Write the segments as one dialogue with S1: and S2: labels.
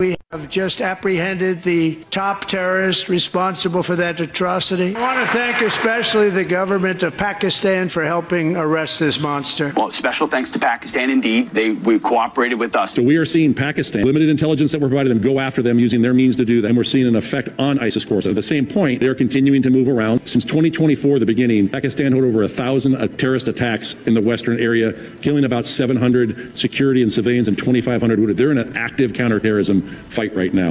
S1: We have just apprehended the top terrorist responsible for that atrocity. I want to thank especially the government of Pakistan for helping arrest this monster.
S2: Well, special thanks to Pakistan indeed. We cooperated with us.
S3: So we are seeing Pakistan, limited intelligence that we're providing them, go after them using their means to do that. And we're seeing an effect on ISIS course. At the same point, they are continuing to move around. Since 2024, the beginning, Pakistan had over 1,000 terrorist attacks in the western area, killing about 700 security and civilians and 2,500 wounded. They're in an active counterterrorism fight right now,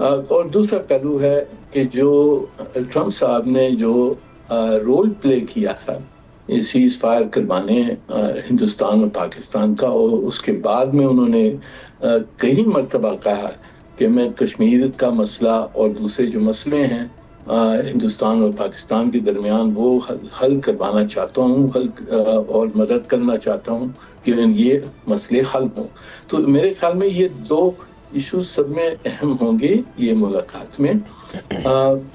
S4: اور دوسرا پہلو ہے کہ جو Trump صاحب نے جو role play کیا تھا سیز فائر کروانے ہندوستان اور پاکستان کا، اور اس کے بعد میں انہوں نے کئی مرتبہ کہا کہ میں کشمیر کا مسئلہ اور دوسرے جو مسئلے ہیں ہندوستان اور پاکستان کے درمیان وہ حل کروانا چاہتا ہوں، اور مدد کرنا چاہتا ہوں کہ یہ مسئلے حل ہوں. تو میرے خیال میں یہ دو ایشوز سب میں اہم ہوں گے یہ ملاقات میں.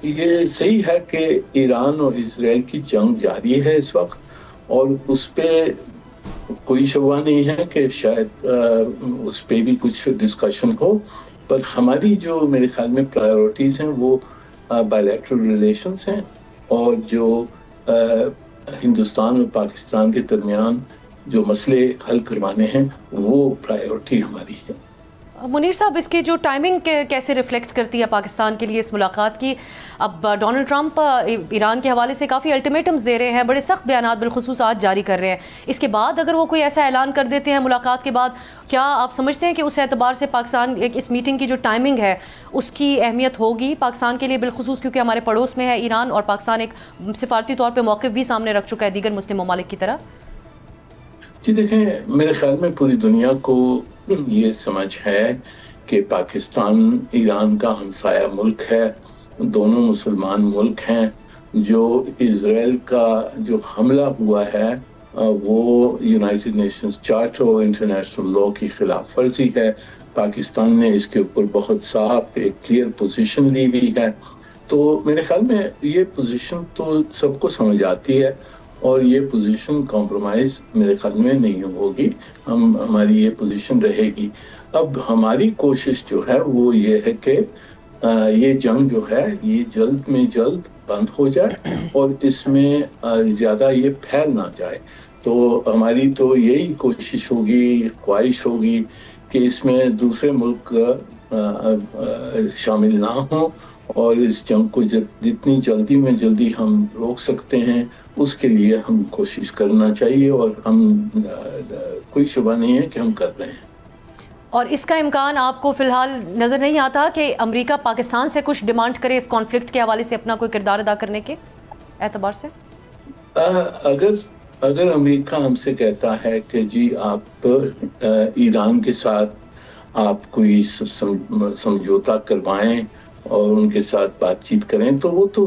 S4: یہ صحیح ہے کہ ایران اور اسرائیل کی جنگ جاری ہے اس وقت، اور اس پہ کوئی شبہ نہیں ہے کہ شاید اس پہ بھی کچھ ڈسکشن ہو، پر ہماری جو میرے خیال میں پرائیورٹیز ہیں وہ بائیلیٹرل ریلیشنز ہیں، اور جو ہندوستان اور پاکستان کے درمیان جو مسئلے حل کروانے ہیں وہ پرائیورٹی ہماری ہے.
S5: منیر صاحب، اس کی جو ٹائمنگ کیسے ریفلیکٹ کرتی ہے پاکستان کے لیے اس ملاقات کی؟ اب ڈونلڈ ٹرمپ ایران کے حوالے سے کافی الٹیمیٹمز دے رہے ہیں، بڑے سخت بیانات بالخصوص آج جاری کر رہے ہیں. اس کے بعد اگر وہ کوئی ایسا اعلان کر دیتے ہیں ملاقات کے بعد، کیا آپ سمجھتے ہیں کہ اس اعتبار سے پاکستان اس میٹنگ کی جو ٹائمنگ ہے اس کی اہمیت ہوگی پاکستان کے لیے بالخصوص، کیونکہ ہمارے پڑوس میں ہے ایران اور پاکستان ایک سفارتی طور پہ موقف بھی سامنے رکھ چکا ہے دیگر مسلم ممالک کی طرح؟
S4: جی دیکھیں، میرے خیال میں پوری دنیا کو یہ سمجھ ہے کہ پاکستان ایران کا ہمسایہ ملک ہے، دونوں مسلمان ملک ہیں. جو اسرائیل کا جو حملہ ہوا ہے وہ یونائٹڈ نیشنز چارٹر اور انٹرنیشنل لاء کی خلاف ورزی ہے. پاکستان نے اس کے اوپر بہت صاف ایک کلیئر پوزیشن لی ہوئی ہے. تو میرے خیال میں یہ پوزیشن تو سب کو سمجھ آتی ہے، اور یہ پوزیشن کمپرومائز میرے خیال میں نہیں ہوگی، ہماری یہ پوزیشن رہے گی. اب ہماری کوشش جو ہے وہ یہ ہے کہ یہ جنگ جو ہے یہ جلد میں جلد بند ہو جائے اور اس میں زیادہ یہ پھیل نہ جائے. تو ہماری تو یہی کوشش ہوگی، خواہش ہوگی کہ اس میں دوسرے ملک شامل نہ ہوں، اور اس جنگ کو جتنی جلدی میں جلدی ہم روک سکتے ہیں اس کے لیے ہم کوشش کرنا چاہیے، اور ہم کوئی شبہ نہیں ہے کہ ہم کر رہے ہیں.
S5: اور اس کا امکان آپ کو فی الحال نظر نہیں آتا کہ امریکہ پاکستان سے کچھ ڈیمانڈ کرے اس کانفلکٹ کے حوالے سے اپنا کوئی کردار ادا کرنے کے اعتبار سے؟
S4: اگر امریکہ ہم سے کہتا ہے کہ جی آپ ایران کے ساتھ آپ کوئی سمجھوتا کروائیں اور ان کے ساتھ بات چیت کریں تو وہ تو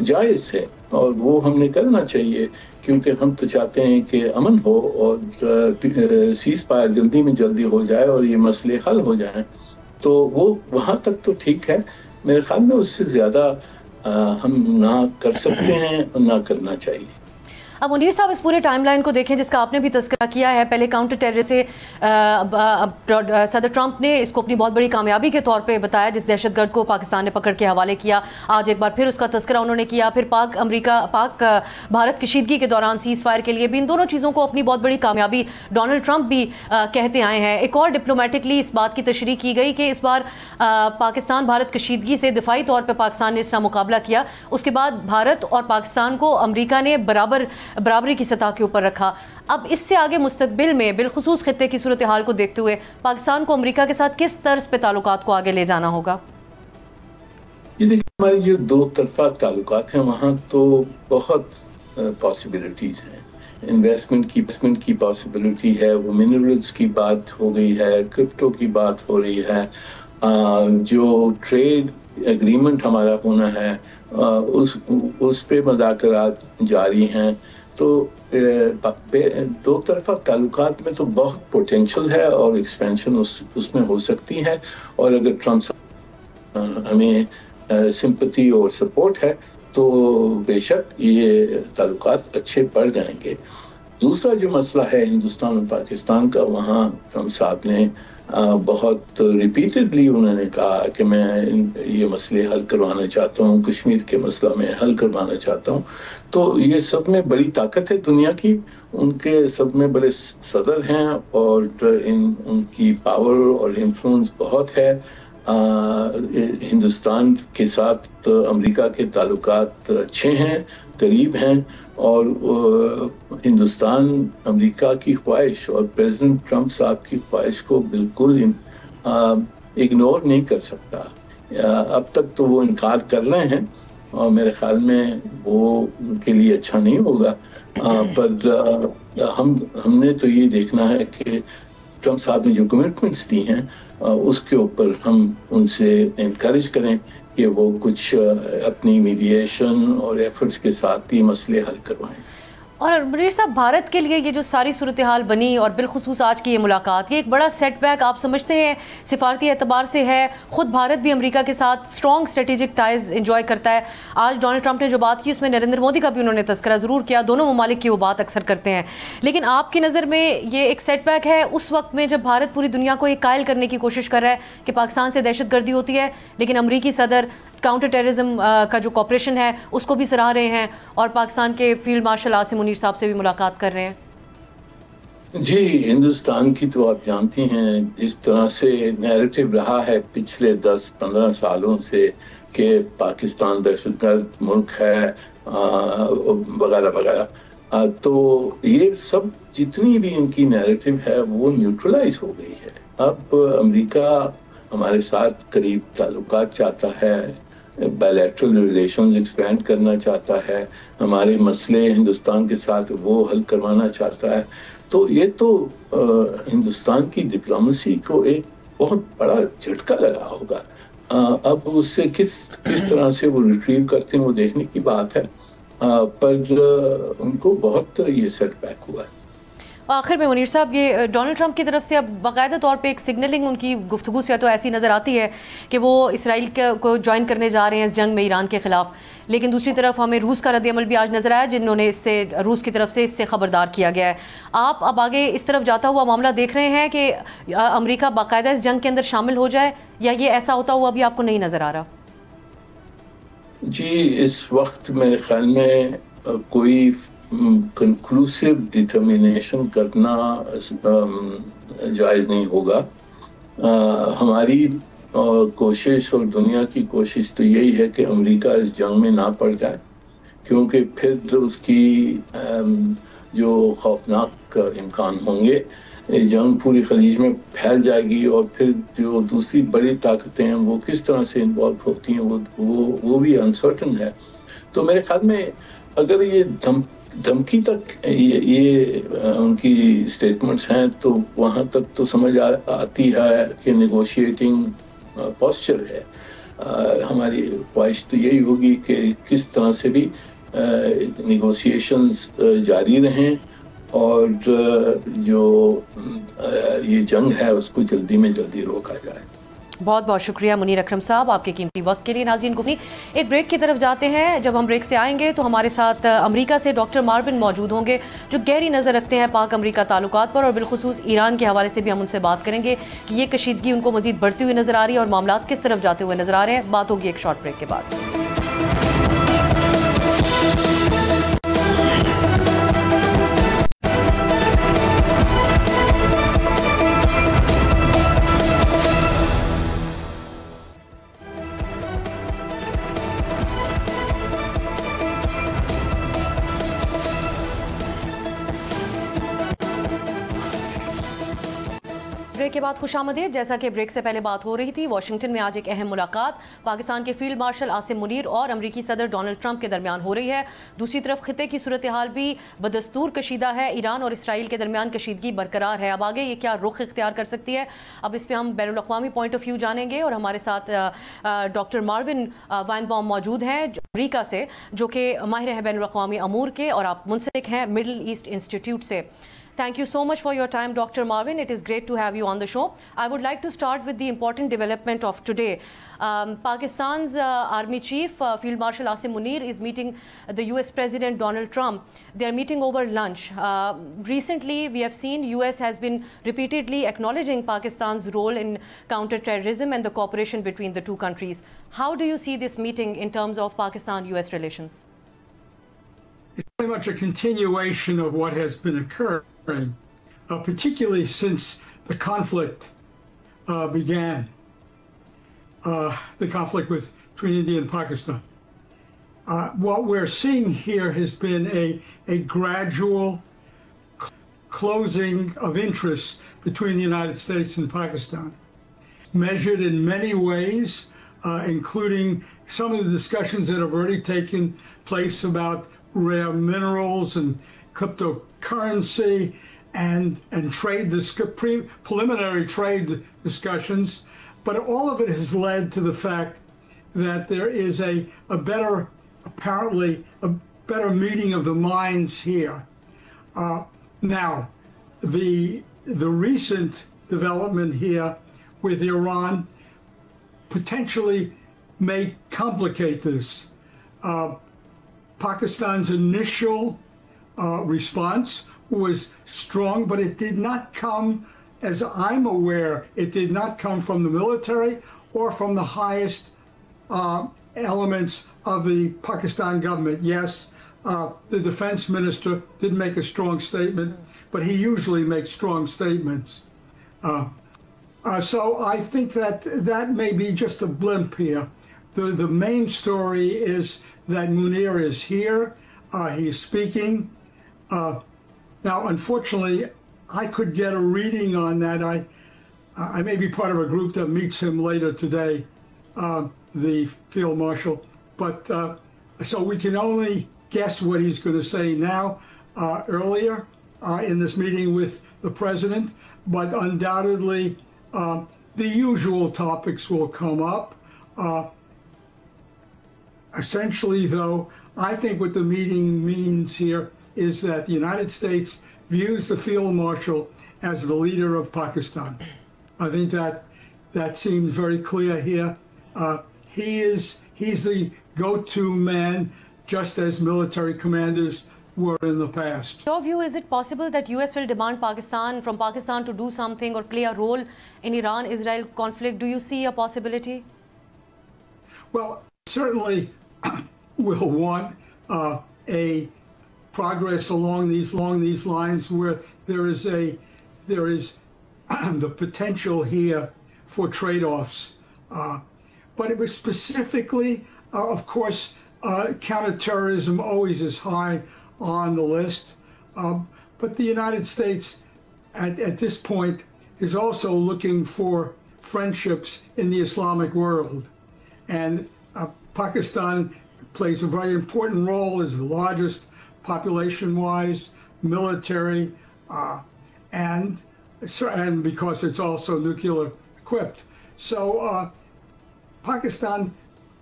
S4: جائز ہے، اور وہ ہم نے کرنا چاہیے، کیونکہ ہم تو چاہتے ہیں کہ امن ہو اور سیز فائر جلدی میں جلدی ہو جائے اور یہ مسئلے حل ہو جائیں. تو وہ وہاں تک تو ٹھیک ہے، میرے خیال میں اس سے زیادہ ہم نہ کر سکتے ہیں اور نہ کرنا چاہیے.
S5: اب منیر صاحب اس پورے ٹائم لائن کو دیکھیں جس کا آپ نے بھی تذکرہ کیا ہے. پہلے کاؤنٹر ٹیرر سے صدر ٹرمپ نے اس کو اپنی بہت بڑی کامیابی کے طور پہ بتایا جس دہشت گرد کو پاکستان نے پکڑ کے حوالے کیا. آج ایک بار پھر اس کا تذکرہ انہوں نے کیا. پھر پاک بھارت کشیدگی کے دوران سیز فائر کے لیے بھی ان دونوں چیزوں کو اپنی بہت بڑی کامیابی ڈونلڈ ٹرمپ بھی کہتے آئے ہیں. ایک اور ڈپلومیٹکلی اس بات کی تشریح کی گئی کہ اس بار پاکستان بھارت کشیدگی سے دفاعی طور پہ پاکستان نے اس کا مقابلہ کیا. اس کے بعد بھارت اور پاکستان کو امریکہ نے برابری کی سطح کے اوپر رکھا. اب اس سے آگے مستقبل میں بالخصوص خطے کی صورتحال کو دیکھتے ہوئے پاکستان کو امریکہ کے ساتھ کس طرز پہ تعلقات کو آگے لے جانا ہوگا؟
S4: یہ دیکھیں، ہماری جو دو طرفہ تعلقات ہیں وہاں تو بہت پاسبلٹیز ہیں. انویسٹمنٹ کی پاسبلٹی ہے، وہ منرلز کی بات ہو گئی ہے، کرپٹو کی بات ہو رہی ہے، جو ٹریڈ ایگریمنٹ ہمارا ہونا ہے اس پہ مذاکرات جاری ہیں. تو دو طرفہ تعلقات میں تو بہت پوٹینشل ہے اور ایکسپینشن اس میں ہو سکتی ہے. اور اگر ٹرمپ ہمیں سمپتھی اور سپورٹ ہے تو بے شک یہ تعلقات اچھے بڑھ جائیں گے. دوسرا جو مسئلہ ہے ہندوستان اور پاکستان کا، وہاں ٹرمپ صاحب نے بہت ریپیٹڈلی انہوں نے کہا کہ میں یہ مسئلے حل کروانا چاہتا ہوں، کشمیر کے مسئلہ میں حل کروانا چاہتا ہوں. تو یہ سب میں بڑی طاقت ہے دنیا کی، ان کے سب میں بڑے صدر ہیں اور ان کی پاور اور انفلوئنس بہت ہے. ہندوستان کے ساتھ امریکہ کے تعلقات اچھے ہیں، قریب ہیں، اور ہندوستان امریکہ کی خواہش اور پریزیڈنٹ ٹرمپ صاحب کی خواہش کو بالکل اگنور نہیں کر سکتا. اب تک تو وہ انکار کر رہے ہیں اور میرے خیال میں وہ ان کے لیے اچھا نہیں ہوگا. پر ہم نے تو یہ دیکھنا ہے کہ ٹرمپ صاحب نے جو کمٹمنٹس دی ہیں اس کے اوپر ہم ان سے انکریج کریں کہ وہ کچھ اپنی میڈیشن اور ایفرٹس کے ساتھ یہ مسئلے حل کروائیں.
S5: اور منیر صاحب، بھارت کے لیے یہ جو ساری صورتحال بنی اور بالخصوص آج کی یہ ملاقات، یہ ایک بڑا سیٹ بیک آپ سمجھتے ہیں سفارتی اعتبار سے ہے؟ خود بھارت بھی امریکہ کے ساتھ اسٹرانگ اسٹریٹجک ٹائز انجوائے کرتا ہے. آج ڈونلڈ ٹرمپ نے جو بات کی اس میں نریندر مودی کا بھی انہوں نے تذکرہ ضرور کیا، دونوں ممالک کی وہ بات اکثر کرتے ہیں. لیکن آپ کی نظر میں یہ ایک سیٹ بیک ہے اس وقت میں جب بھارت پوری دنیا کو ایک قائل کرنے کی کوشش کر رہا ہے کہ پاکستان سے دہشت گردی ہوتی ہے، لیکن امریکی صدر کاؤنٹر ٹیررزم کا جو کوپریشن ہے اس کو بھی سراہ رہے ہیں اور پاکستان کے فیلڈ مارشل عاصم منیر صاحب سے بھی ملاقات کر رہے ہیں.
S4: جی، ہندوستان کی تو آپ جانتی ہیں جس طرح سے نیریٹو رہا ہے پچھلے 10-15 سالوں سے کہ پاکستان دہشت گرد ملک ہے وغیرہ وغیرہ، تو یہ سب جتنی بھی ان کی نیریٹو ہے وہ نیوٹرلائز ہو گئی ہے. اب امریکہ ہمارے ساتھ قریب تعلقات چاہتا ہے، بائیلیٹرل ریلیشنز ایکسپینڈ کرنا چاہتا ہے، ہمارے مسئلے ہندوستان کے ساتھ وہ حل کروانا چاہتا ہے. تو یہ تو ہندوستان کی ڈپلومیسی کو ایک بہت بڑا جھٹکا لگا ہوگا. اب اس سے کس طرح سے وہ ریٹریو کرتے ہیں وہ دیکھنے کی بات ہے، پر ان کو بہت یہ سیٹ بیک ہوا ہے.
S5: آخر میں منیر صاحب، یہ ڈونلڈ ٹرمپ کی طرف سے اب باقاعدہ طور پہ ایک سگنلنگ ان کی گفتگو سے تو ایسی نظر آتی ہے کہ وہ اسرائیل کو جوائن کرنے جا رہے ہیں اس جنگ میں ایران کے خلاف، لیکن دوسری طرف ہمیں روس کا رد عمل بھی آج نظر آیا جنہوں نے روس کی طرف سے اس سے خبردار کیا گیا ہے. آپ اب آگے اس طرف جاتا ہوا معاملہ دیکھ رہے ہیں کہ امریکہ باقاعدہ اس جنگ کے اندر شامل ہو جائے، یا یہ ایسا ہوتا ہوا ابھی آپ کو نہیں نظر آ رہا؟
S4: جی، اس وقت میرے خیال میں کوئی کنکلوسیو ڈٹرمینیشن کرنا جائز نہیں ہوگا. ہماری کوشش اور دنیا کی کوشش تو یہی ہے کہ امریکہ اس جنگ میں نہ پڑ جائے، کیونکہ پھر اس کی جو خوفناک امکان ہوں گے، جنگ پوری خلیج میں پھیل جائے گی اور پھر جو دوسری بڑی طاقتیں ہیں وہ کس طرح سے انوالو ہوتی ہیں وہ بھی انسرٹن ہے. تو میرے خیال میں اگر یہ دھمکی تک یہ ان کی اسٹیٹمنٹس ہیں تو وہاں تک تو سمجھ آتی ہے کہ نیگوشیٹنگ پوسچر ہے. ہماری خواہش تو یہی ہوگی کہ کس طرح سے بھی نیگوشیشنز جاری رہیں اور جو یہ جنگ ہے اس کو جلدی میں جلدی روکا جائے.
S5: بہت بہت شکریہ منیر اکرم صاحب آپ کے قیمتی وقت کے لیے. ناظرین، ایک بریک کی طرف جاتے ہیں. جب ہم بریک سے آئیں گے تو ہمارے ساتھ امریکہ سے ڈاکٹر ماروین موجود ہوں گے جو گہری نظر رکھتے ہیں پاک امریکہ تعلقات پر، اور بالخصوص ایران کے حوالے سے بھی ہم ان سے بات کریں گے کہ یہ کشیدگی ان کو مزید بڑھتی ہوئی نظر آ رہی ہے اور معاملات کس طرف جاتے ہوئے نظر آ رہے ہیں. بات ہوگی ایک شارٹ بریک کے بعد. بریک کے بعد خوش آمدید. جیسا کہ بریک سے پہلے بات ہو رہی تھی، واشنگٹن میں آج ایک اہم ملاقات پاکستان کے فیلڈ مارشل عاصم منیر اور امریکی صدر ڈونلڈ ٹرمپ کے درمیان ہو رہی ہے. دوسری طرف خطے کی صورتحال بھی بدستور کشیدہ ہے. ایران اور اسرائیل کے درمیان کشیدگی برقرار ہے. اب آگے یہ کیا رخ اختیار کر سکتی ہے، اب اس پہ ہم بین الاقوامی پوائنٹ آف ویو جانیں گے. اور ہمارے ساتھ ڈاکٹر ماروین وائنبام موجود ہیں امریکہ سے، جو کہ ماہر ہیں بین الاقوامی امور کے، اور آپ منسلک ہیں مڈل ایسٹ انسٹیٹیوٹ سے. Thank you so much for your time, Dr. Marvin. It is great to have you on the show. I would like to start with the important development of today. Pakistan's Army Chief, Field Marshal Asim Munir, is meeting the US President Donald Trump. They are meeting over lunch. Recently, we have seen US has been repeatedly acknowledging Pakistan's role in counter-terrorism and the cooperation between the two countries. How do you see this meeting in terms of Pakistan-US relations?
S6: It's very much a continuation of what has been occurring, particularly since the conflict began, the conflict between India and Pakistan. What we're seeing here has been a gradual closing of interests between the United States and Pakistan, measured in many ways including some of the discussions that have already taken place about rare minerals and cryptocurrency and preliminary trade discussions. But all of it has led to the fact that there is apparently a better meeting of the minds here. Now, the recent development here with Iran potentially may complicate this. Pakistan's initial response was strong, but it did not come, as I'm aware, it did not come from the military or from the highest elements of the Pakistan government. Yes, the defense minister did make a strong statement, but he usually makes strong statements. So I think that may be just a blimp here. The main story is that Munir is here. He's speaking. Now, unfortunately, I could get a reading on that. I may be part of a group that meets him later today, the field marshal. But so we can only guess what he's going to say now. Earlier in this meeting with the president, but undoubtedly the usual topics will come up. Essentially, though, I think what the meeting means here is that the United States views the field marshal as the leader of Pakistan. I think that seems very clear here. He's the go-to man, just as military commanders were in the past.
S5: Your view, is it possible that US will demand from Pakistan to do something or play a role in Iran-Israel conflict? Do you see a possibility?
S6: Well, certainly we'll want a progress along these lines where there is the potential here for trade-offs. But it was specifically, of course, counterterrorism always is high on the list. But the United States, at this point, is also looking for friendships in the Islamic world. And Pakistan plays a very important role as the largest population-wise, military, and because it's also nuclear equipped. So Pakistan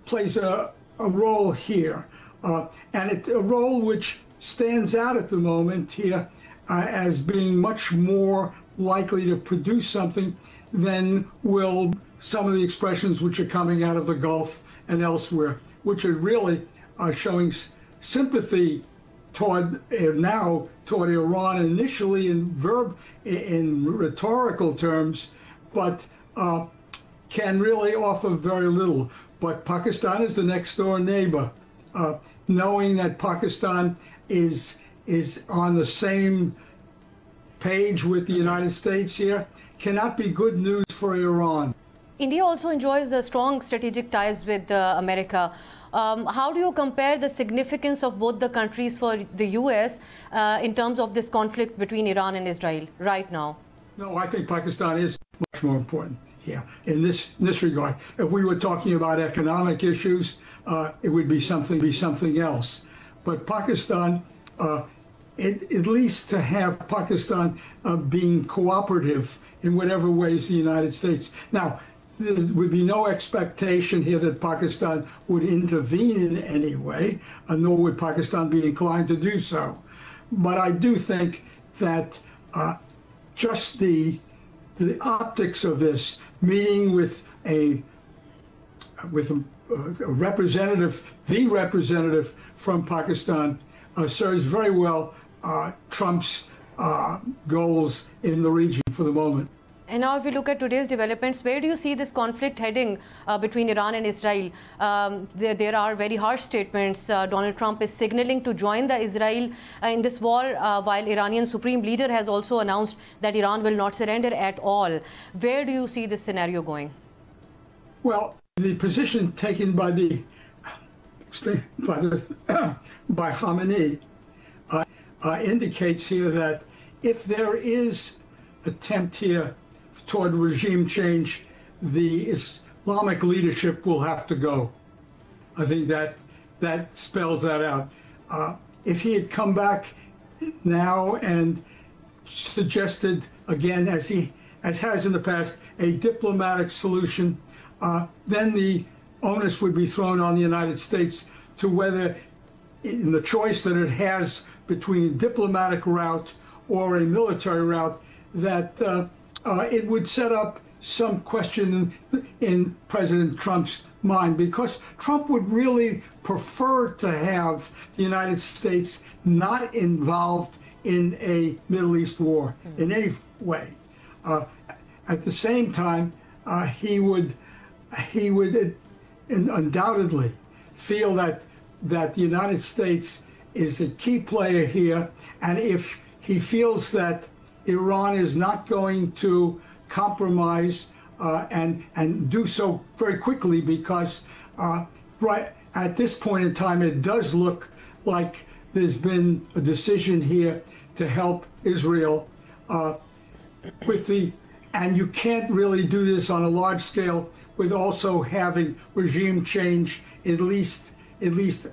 S6: plays a role here, and a role which stands out at the moment here as being much more likely to produce something than will some of the expressions which are coming out of the Gulf and elsewhere, which are really showing sympathy toward Iran initially in rhetorical terms, but can really offer very little. But Pakistan is the next door neighbor. Knowing that Pakistan is on the same page with the United States here cannot be good news for Iran.
S5: India also enjoys strong strategic ties with America. How do you compare the significance of both the countries for the US in terms of this conflict between Iran and Israel right now?
S6: No, I think Pakistan is much more important here in this regard. If we were talking about economic issues, it would be something else. But Pakistan, at least to have Pakistan being cooperative in whatever ways the United States. Now, there would be no expectation here that Pakistan would intervene in any way, nor would Pakistan be inclined to do so. But I do think that just the optics of this meeting with a representative, the representative from Pakistan, serves very well Trump's goals in the region for the moment.
S5: And now if we look at today's developments, where do you see this conflict heading between Iran and Israel? There are very harsh statements. Donald Trump is signaling to join the Israel in this war, while Iranian Supreme Leader has also announced that Iran will not surrender at all. Where do you see this scenario going?
S6: Well, the position taken by by Khamenei indicates here that if there is attempt here toward regime change, the Islamic leadership will have to go. I think that spells that out. If he had come back now and suggested again, as has in the past, a diplomatic solution, then the onus would be thrown on the United States to whether, in the choice that it has between a diplomatic route or a military route, that it would set up some question in President Trump's mind, because Trump would really prefer to have the United States not involved in a Middle East war in any way. At the same time, he would undoubtedly feel that the United States is a key player here, and if he feels that Iran is not going to compromise and do so very quickly, because right at this point in time, it does look like there's been a decision here to help Israel and you can't really do this on a large scale with also having regime change at least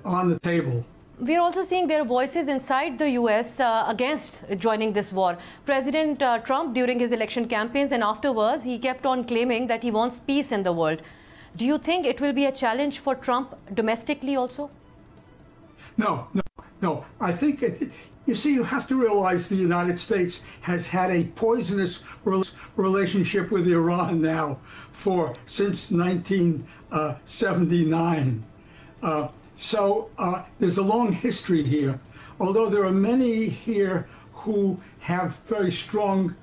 S6: on the table.
S5: We're also seeing there are voices inside the US against joining this war. President Trump, during his election campaigns and afterwards, he kept on claiming that he wants peace in the world. Do you think it will be a challenge for Trump domestically also?
S6: No. I think, you see, you have to realize the United States has had a poisonous relationship with Iran now since 1979. So there's a long history here, although there are many here who have very strong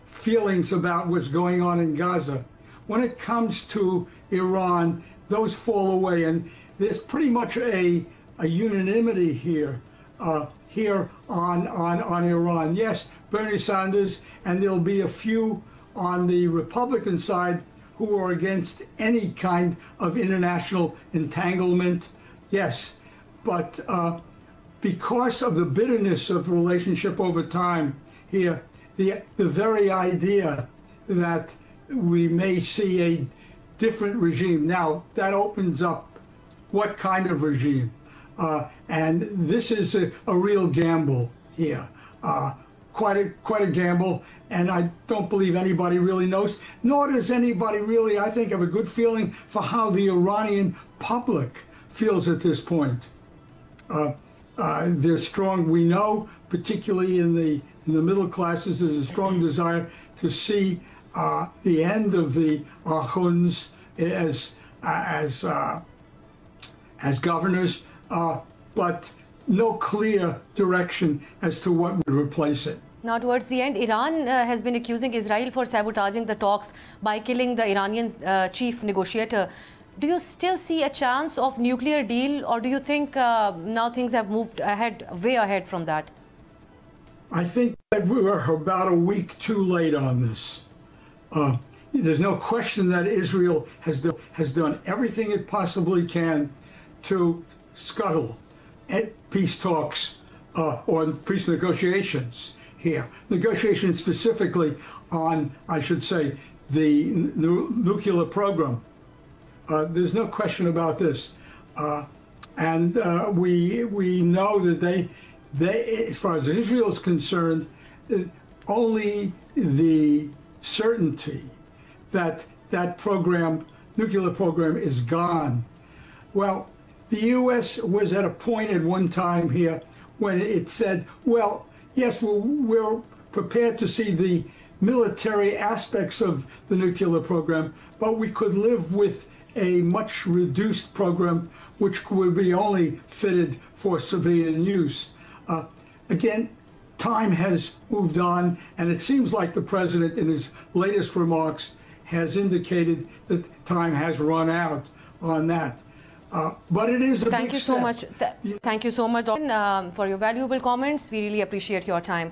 S6: feelings about what's going on in Gaza. When it comes to Iran, those fall away, and there's pretty much a unanimity here on Iran. Yes, Bernie Sanders, and there'll be a few on the Republican side who are against any kind of international entanglement. Yes, but because of the bitterness of the relationship over time here, the very idea that we may see a different regime, now that opens up what kind of regime. And this is a real gamble here, quite a gamble, and I don't believe anybody really knows, nor does anybody really, I think, have a good feeling for how the Iranian public feels at this point. They're strong. We know, particularly in the middle classes, there's a strong desire to see the end of the Akhunds as governors, but no clear direction as to what would replace it.
S5: Now, towards the end, Iran has been accusing Israel for sabotaging the talks by killing the Iranian chief negotiator. Do you still see a chance of nuclear deal, or do you think now things have moved ahead, way ahead from that?
S6: I think that we're about a week too late on this. There's no question that Israel has done everything it possibly can to scuttle peace talks or peace negotiations here. Negotiations specifically on, I should say, the nuclear program. There's no question about this. And we know that they, as far as Israel is concerned, only the certainty that that program, nuclear program, is gone. Well, the U.S. was at a point at one time here when it said, well, yes, we're prepared to see the military aspects of the nuclear program, but we could live with a much reduced program which would be only fitted for civilian use. Again, time has moved on, and it seems like the president in his latest remarks has indicated that time has run out on that. But it is a
S5: Thank you
S6: big
S5: so
S6: step.
S5: much. Thank you so much for your valuable comments. We really appreciate your time.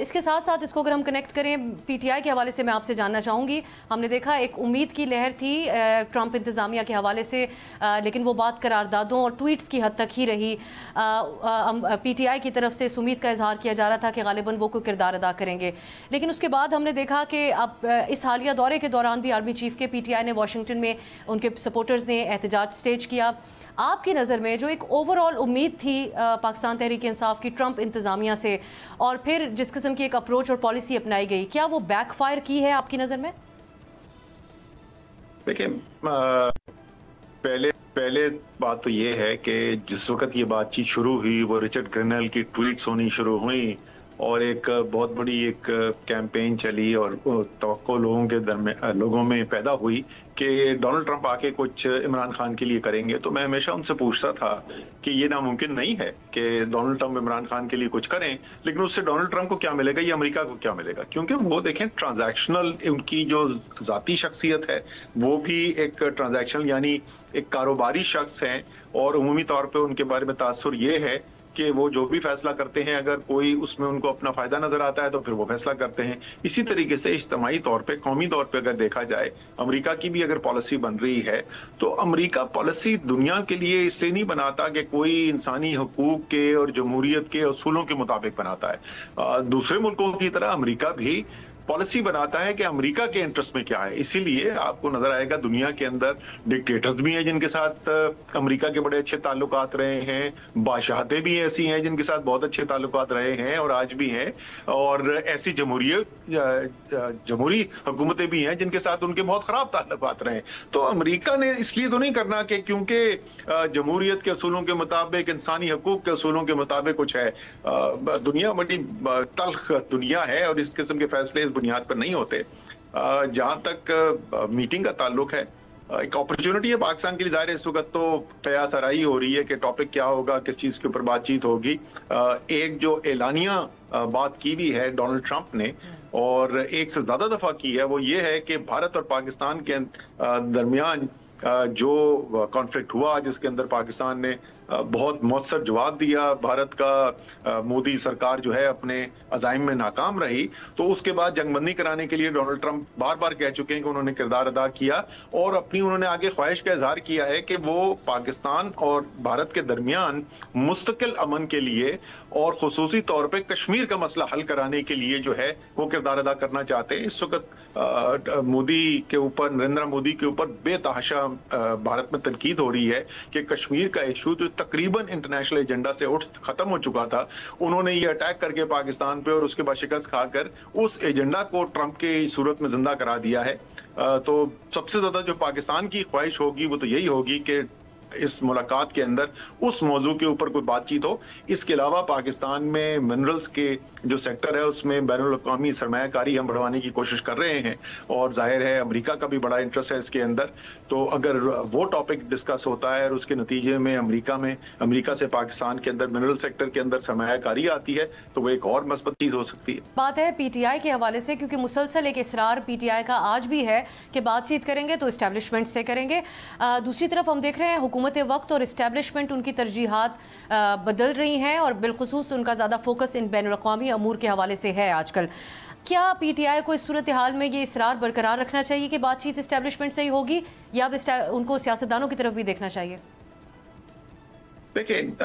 S5: اس کے ساتھ ساتھ اس کو اگر ہم connect کریں P T I کے حوالے سے میں آپ سے جاننا چاہوں گی. ہم نے دیکھا ایک امید کی لہر تھی ٹرمپ انتظامیہ کے حوالے سے, لیکن وہ بات قراردادوں اور ٹویٹس کی حد تک ہی رہی. پی ٹی آئی کی طرف سے اس امید کا اظہار کیا جا رہا تھا کہ غالباً وہ کوئی کردار ادا کریں گے, لیکن اس کے بعد ہم نے دیکھا کہ اب اس حالیہ دورے کے دوران بھی آرمی چیف کے پی ٹی آئی نے واشنگٹن میں ان کے سپورٹرز نے احتجاج سٹیج کیا. آپ کی نظر میں جو ایک اوور آل امید تھی پاکستان تحریک انصاف کی ٹرمپ انتظامیہ سے, اور پھر جس قسم کی ایک اپروچ اور پالیسی اپنائی گئی, کیا وہ بیک فائر کی ہے آپ کی نظر میں؟
S7: دیکھیں, پہلے بات تو یہ ہے کہ جس وقت یہ بات چیت شروع ہوئی وہ رچرڈ گرنل کی ٹویٹس ہونی شروع ہوئی اور ایک بہت بڑی ایک کیمپین چلی اور توقع لوگوں میں پیدا ہوئی کہ ڈونلڈ ٹرمپ آ کے کچھ عمران خان کے لیے کریں گے. تو میں ہمیشہ ان سے پوچھتا تھا کہ یہ ناممکن نہیں ہے کہ ڈونلڈ ٹرمپ عمران خان کے لیے کچھ کریں, لیکن اس سے ڈونلڈ ٹرمپ کو کیا ملے گا, یہ امریکہ کو کیا ملے گا, کیونکہ وہ دیکھیں ٹرانزیکشنل, ان کی جو ذاتی شخصیت ہے وہ بھی ایک ٹرانزیکشنل یعنی ایک کاروباری شخص ہیں, اور عمومی طور پہ ان کے بارے میں تاثر یہ ہے کہ وہ جو بھی فیصلہ کرتے ہیں اگر کوئی اس میں ان کو اپنا فائدہ نظر آتا ہے تو پھر وہ فیصلہ کرتے ہیں. اسی طریقے سے اجتماعی طور پہ, قومی طور پہ اگر دیکھا جائے, امریکہ کی بھی اگر پالیسی بن رہی ہے تو امریکہ پالیسی دنیا کے لیے اس لیے نہیں بناتا کہ کوئی انسانی حقوق کے اور جمہوریت کے اصولوں کے مطابق بناتا ہے. دوسرے ملکوں کی طرح امریکہ بھی پالیسی بناتا ہے کہ امریکہ کے انٹرسٹ میں کیا ہے. اسی لیے آپ کو نظر آئے گا دنیا کے اندر ڈکٹیٹرز بھی ہیں جن کے ساتھ امریکہ کے بڑے اچھے تعلقات رہے ہیں, بادشاہتیں بھی ایسی ہیں جن کے ساتھ بہت اچھے تعلقات رہے ہیں اور آج بھی ہیں, اور ایسی جمہوری حکومتیں بھی ہیں جن کے ساتھ ان کے بہت خراب تعلقات رہے ہیں. تو امریکہ نے اس لیے تو نہیں کرنا کہ کیونکہ جمہوریت کے اصولوں کے مطابق, انسانی حقوق کے اصولوں کے مطابق کچھ ہے. دنیا بڑی تلخ دنیا ہے اور اس قسم کے فیصلے اس بنیاد پر نہیں ہوتے. جہاں تک میٹنگ کا تعلق ہے, ایک اپرچونٹی ہے پاکستان کے لیے. ظاہر ہے اس وقت تو قیاس آرائی ہو رہی ہے کہ ٹاپک کیا ہوگا, کس چیز کے اوپر بات چیت ہوگی. ایک جو اعلانیہ بات کی بھی ہے ڈونلڈ ٹرمپ نے اور ایک سے زیادہ دفعہ کی ہے, وہ یہ ہے کہ بھارت اور پاکستان کے درمیان جو کانفلکٹ ہوا جس کے اندر پاکستان نے بہت مؤثر جواب دیا, بھارت کا مودی سرکار جو ہے اپنے عزائم میں ناکام رہی, تو اس کے بعد جنگ بندی کرانے کے لیے ڈونلڈ ٹرمپ بار بار کہہ چکے ہیں کہ انہوں نے کردار ادا کیا, اور اپنی انہوں نے آگے خواہش کا اظہار کیا ہے کہ وہ پاکستان اور بھارت کے درمیان مستقل امن کے لیے اور خصوصی طور پہ کشمیر کا مسئلہ حل کرانے کے لیے جو ہے وہ کردار ادا کرنا چاہتے ہیں. اس وقت مودی کے اوپر, نریندر مودی کے اوپر بے تحاشا بھارت میں تنقید ہو رہی ہے کہ کشمیر کا ایشو جو تقریباً انٹرنیشنل ایجنڈا سے ختم ہو چکا تھا, انہوں نے یہ اٹیک کر کے پاکستان پہ اور اس کے بعد شکست کھا کر اس ایجنڈا کو ٹرمپ کے صورت میں زندہ کرا دیا ہے. تو سب سے زیادہ جو پاکستان کی خواہش ہوگی وہ تو یہی ہوگی کہ اس ملاقات کے اندر اس موضوع کے اوپر کوئی بات چیت ہو. اس کے علاوہ پاکستان میں منرلز کے جو سیکٹر ہے اس میں بین الاقوامی سرمایہ کاری ہم بڑھوانے کی کوشش کر رہے ہیں, اور ظاہر ہے امریکہ کا بھی بڑا انٹرسٹ ہے اس کے اندر. تو اگر وہ ٹاپک ڈسکس ہوتا ہے اور اس کے نتیجے میں امریکہ سے پاکستان کے اندر منرل سیکٹر کے اندر سرمایہ کاری آتی ہے تو وہ ایک اور مثبت چیز ہو سکتی ہے.
S5: بات ہے پی ٹی آئی کے حوالے سے, کیونکہ مسلسل ایک اصرار پی ٹی آئی کا آج بھی ہے کہ بات چیت کریں گے تو اسٹیبلشمنٹ سے کریں گے. دوسری طرف ہم دیکھ رہے ہیں حکومت وقت اور اسٹیبلشمنٹ ان کی ترجیحات بدل رہی ہیں, اور بالخصوص ان کا زیادہ فوکس ان بین الاقوامی امور کے حوالے سے ہے آج کل. کیا پی ٹی آئی کو اس صورتحال میں یہ اصرار برقرار رکھنا چاہیے کہ بات چیت اسٹیبلشمنٹ سے ہی ہوگی, یا ان کو سیاستدانوں کی طرف بھی دیکھنا چاہیے؟
S7: دیکھیں,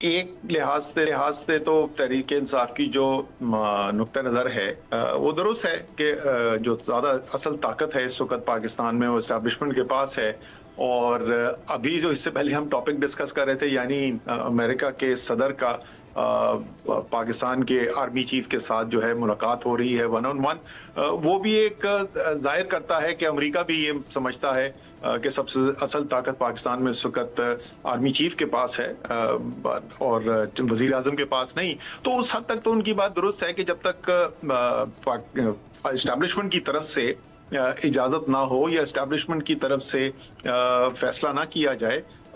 S7: ایک لحاظ سے تو تحریک انصاف کی جو نقطہ نظر ہے وہ درست ہے کہ جو زیادہ اصل طاقت ہے اس وقت پاکستان میں وہ اسٹیبلشمنٹ کے پاس ہے. اور ابھی جو اس سے پہلے ہم ٹاپک ڈسکس کر رہے تھے, یعنی امریکہ کے صدر کا پاکستان کے آرمی چیف کے ساتھ جو ہے ملاقات ہو رہی ہے 1-on-1, وہ بھی ایک ظاہر کرتا ہے کہ امریکہ بھی یہ سمجھتا ہے کہ سب سے اصل طاقت پاکستان میں اس وقت آرمی چیف کے پاس ہے اور وزیر اعظم کے پاس نہیں. تو اس حد تک تو ان کی بات درست ہے کہ جب تک اسٹیبلشمنٹ کی طرف سے اجازت نہ ہو یا اسٹیبلشمنٹ کی طرف سے فیصلہ نہ کیا جائے